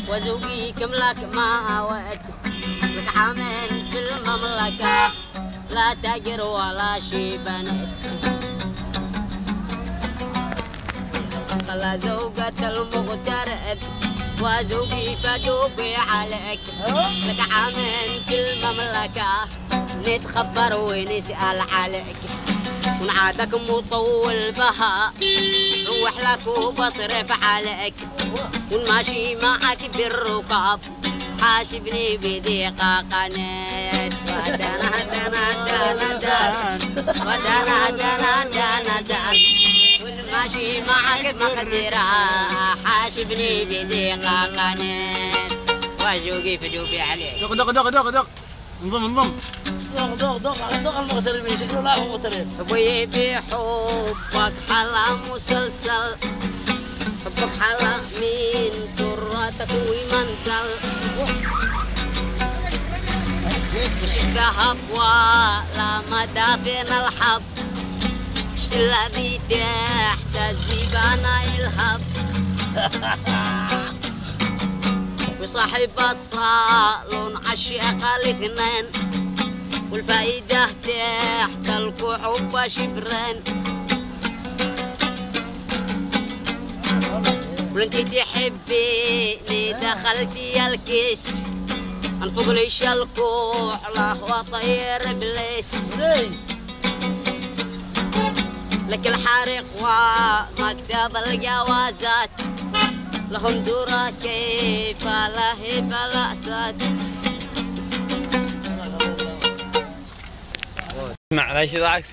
وزوجي كملك ما أود لك حامل في المملكة لا تاجر ولا شي بنت خلا زوجة المغترب وزوجي فدوبي عليك لك حامل في المملكة نتخبر ونسأل عليك ونعادك مطول بها روح لك وبصرف عليك ونماشي معك بالركاب حاسبني بدقيقة قنات ودنا دنا دنا دنا ودنا دنا دنا دنا ونماشي معك مقدرة حاسبني بدقيقة قنات وزوجي فدوبي عليك دق دق دق دق دق انضم دق المغتربين شكله لا هو مغترب ابوي بحبك حلا مسلسل حبك حلا من سرتك ومنزل مش ذهب ولا مدافن الحب ايش الذي تحت الزبانة يلهب وصاحب الصالون عشاق الاثنين والفايدة تحت الكحوب شبرين وانتي تحبيني دخلتي الكيس انفق ليش الكحلة وطير بليس لك الحريق ومكتب الجوازات لهم دورة كيف لهب الأسد معلش ذاك